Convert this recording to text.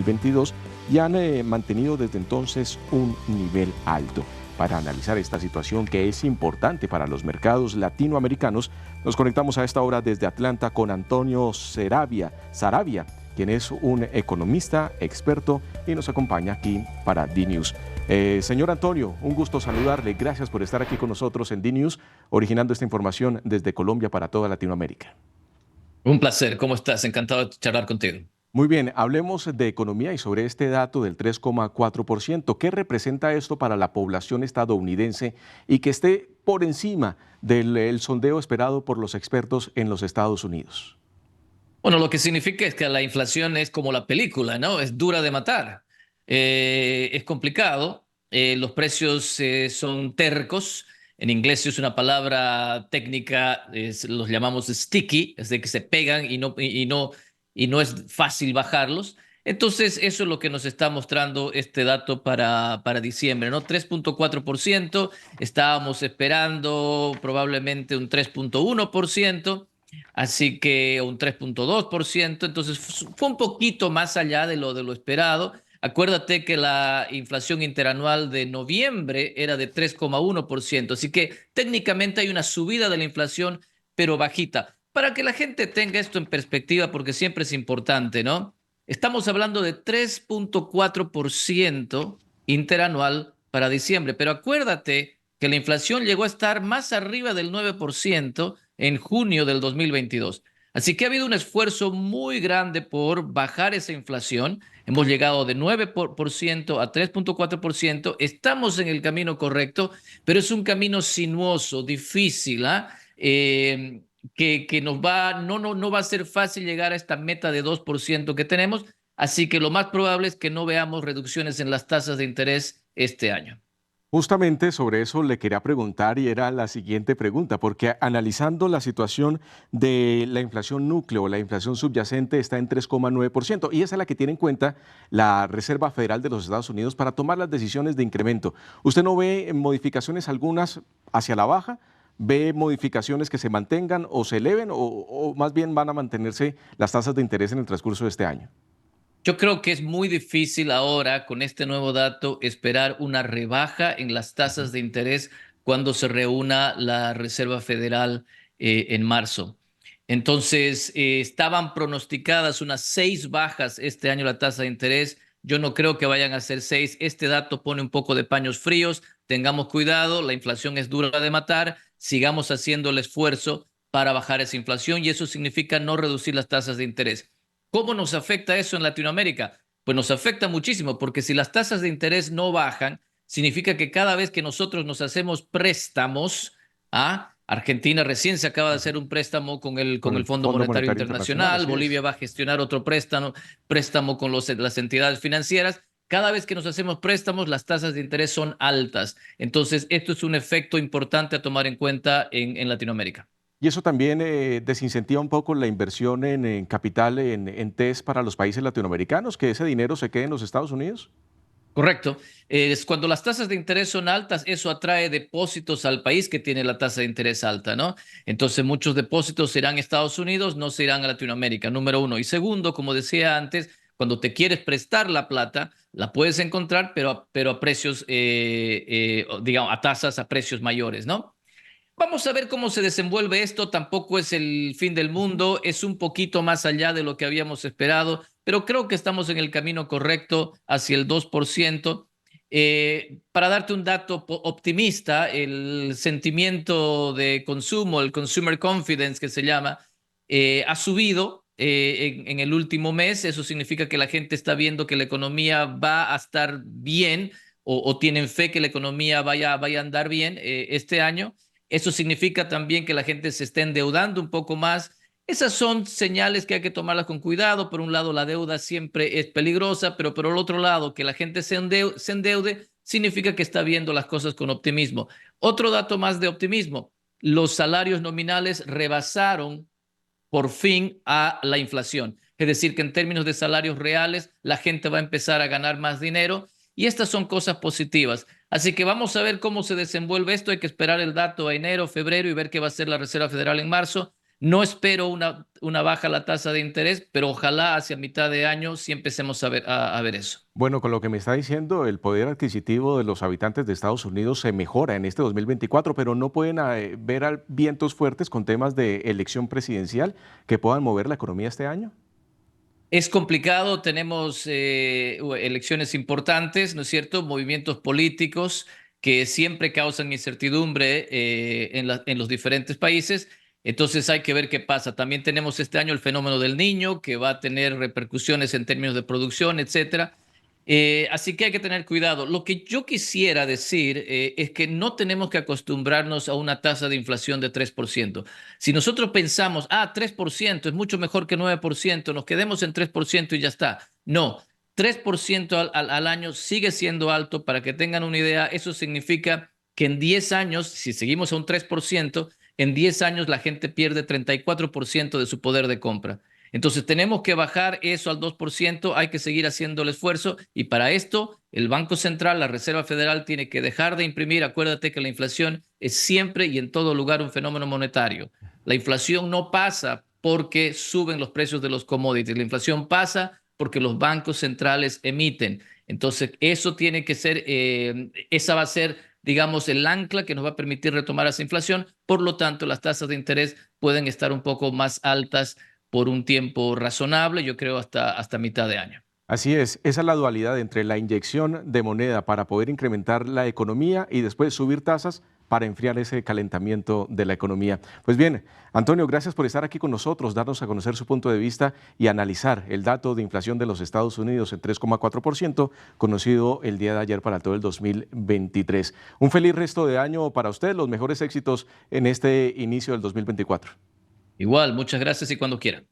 2022 y han mantenido desde entonces un nivel alto. Para analizar esta situación que es importante para los mercados latinoamericanos, nos conectamos a esta hora desde Atlanta con Antonio Saravia, quien es un economista experto y nos acompaña aquí para DNews. Señor Antonio, un gusto saludarle. Gracias por estar aquí con nosotros en DNews, originando esta información desde Colombia para toda Latinoamérica. Un placer, ¿cómo estás? Encantado de charlar contigo. Muy bien, hablemos de economía y sobre este dato del 3,4%. ¿Qué representa esto para la población estadounidense y que esté por encima del sondeo esperado por los expertos en los Estados Unidos? Bueno, lo que significa es que la inflación es como la película, ¿no? Es dura de matar. Es complicado. Los precios son tercos. En inglés es una palabra técnica, los llamamos sticky, es de que se pegan y no es fácil bajarlos. Entonces, eso es lo que nos está mostrando este dato para diciembre, ¿no? 3,4%. Estábamos esperando probablemente un 3,1%. Así que un 3,2%, entonces fue un poquito más allá de lo esperado. Acuérdate que la inflación interanual de noviembre era de 3,1%, así que técnicamente hay una subida de la inflación, pero bajita. Para que la gente tenga esto en perspectiva, porque siempre es importante, ¿no? Estamos hablando de 3,4% interanual para diciembre, pero acuérdate que la inflación llegó a estar más arriba del 9% en junio del 2022. Así que ha habido un esfuerzo muy grande por bajar esa inflación. Hemos llegado de 9% a 3,4%. Estamos en el camino correcto, pero es un camino sinuoso, difícil, ¿ah? Que no va a ser fácil llegar a esta meta de 2% que tenemos. Así que lo más probable es que no veamos reducciones en las tasas de interés este año. Justamente sobre eso le quería preguntar y era la siguiente pregunta, porque analizando la situación de la inflación núcleo, la inflación subyacente está en 3,9% y esa es la que tiene en cuenta la Reserva Federal de los Estados Unidos para tomar las decisiones de incremento. ¿Usted no ve modificaciones algunas hacia la baja? ¿Ve modificaciones que se mantengan o se eleven o más bien van a mantenerse las tasas de interés en el transcurso de este año? Yo creo que es muy difícil ahora, con este nuevo dato, esperar una rebaja en las Ujú. tasas de interés cuando se reúna la Reserva Federal en marzo. Entonces, estaban pronosticadas unas 6 bajas este año la tasa de interés. Yo no creo que vayan a ser 6. Este dato pone un poco de paños fríos. Tengamos cuidado, la inflación es dura de matar. Sigamos haciendo el esfuerzo para bajar esa inflación y eso significa no reducir las tasas de interés. ¿Cómo nos afecta eso en Latinoamérica? Pues nos afecta muchísimo, porque si las tasas de interés no bajan, significa que cada vez que nosotros nos hacemos préstamos, Argentina recién se acaba de Ujú. hacer un préstamo con el, Con con el el Fondo Fondo Monetario Monetario Internacional, Internacional, así Bolivia es. va a gestionar otro préstamo con las entidades financieras. Cada vez que nos hacemos préstamos, las tasas de interés son altas. Entonces, esto es un efecto importante a tomar en cuenta en Latinoamérica. Y eso también desincentiva un poco la inversión en capital, en TES para los países latinoamericanos, que ese dinero se quede en los Estados Unidos. Correcto. Es cuando las tasas de interés son altas, eso atrae depósitos al país que tiene la tasa de interés alta, ¿no? Entonces muchos depósitos se irán a Estados Unidos, no se irán a Latinoamérica, número uno. Y segundo, como decía antes, cuando te quieres prestar la plata, la puedes encontrar, pero a precios, digamos, a tasas, a precios mayores, ¿no? Vamos a ver cómo se desenvuelve esto. Tampoco es el fin del Ujú. mundo, es un poquito más allá de lo que habíamos esperado, pero creo que estamos en el camino correcto hacia el 2%. Para darte un dato optimista, el sentimiento de consumo, el consumer confidence que se llama, ha subido en el último mes. Eso significa que la gente está viendo que la economía va a estar bien o tienen fe que la economía vaya a andar bien este año. Eso significa también que la gente se está endeudando un poco más. Esas son señales que hay que tomarlas con cuidado. Por un lado, la deuda siempre es peligrosa, pero por el otro lado, que la gente se endeude significa que está viendo las cosas con optimismo. Otro dato más de optimismo, los salarios nominales rebasaron por fin a la inflación. Es decir, que en términos de salarios reales, la gente va a empezar a ganar más dinero y estas son cosas positivas. Así que vamos a ver cómo se desenvuelve esto. Hay que esperar el dato a enero, febrero y ver qué va a hacer la Reserva Federal en marzo. No espero una baja a la tasa de interés, pero ojalá hacia mitad de año sí empecemos a ver eso. Bueno, con lo que me está diciendo, el poder adquisitivo de los habitantes de Estados Unidos se mejora en este 2024, pero no pueden ver vientos fuertes con temas de elección presidencial que puedan mover la economía este año. Es complicado, tenemos elecciones importantes, ¿no es cierto? Movimientos políticos que siempre causan incertidumbre en los diferentes países. Entonces hay que ver qué pasa. También tenemos este año el fenómeno del niño, que va a tener repercusiones en términos de producción, etcétera. Así que hay que tener cuidado. Lo que yo quisiera decir es que no tenemos que acostumbrarnos a una tasa de inflación de 3%. Si nosotros pensamos, 3% es mucho mejor que 9%, nos quedemos en 3% y ya está. No, 3% al año sigue siendo alto. Para que tengan una idea, eso significa que en 10 años, si seguimos a un 3%, en 10 años la gente pierde 34% de su poder de compra. Entonces tenemos que bajar eso al 2%, hay que seguir haciendo el esfuerzo y para esto el Banco Central, la Reserva Federal, tiene que dejar de imprimir. Acuérdate que la inflación es siempre y en todo lugar un fenómeno monetario. La inflación no pasa porque suben los precios de los commodities, la inflación pasa porque los bancos centrales emiten. Entonces eso tiene que ser, esa va a ser, digamos, el ancla que nos va a permitir retomar esa inflación. Por lo tanto, las tasas de interés pueden estar un poco más altas por un tiempo razonable, yo creo hasta mitad de año. Así es, esa es la dualidad entre la inyección de moneda para poder incrementar la economía y después subir tasas para enfriar ese calentamiento de la economía. Pues bien, Antonio, gracias por estar aquí con nosotros, darnos a conocer su punto de vista y analizar el dato de inflación de los Estados Unidos en 3,4%, conocido el día de ayer para todo el 2023. Un feliz resto de año para usted, los mejores éxitos en este inicio del 2024. Igual, muchas gracias y cuando quieran.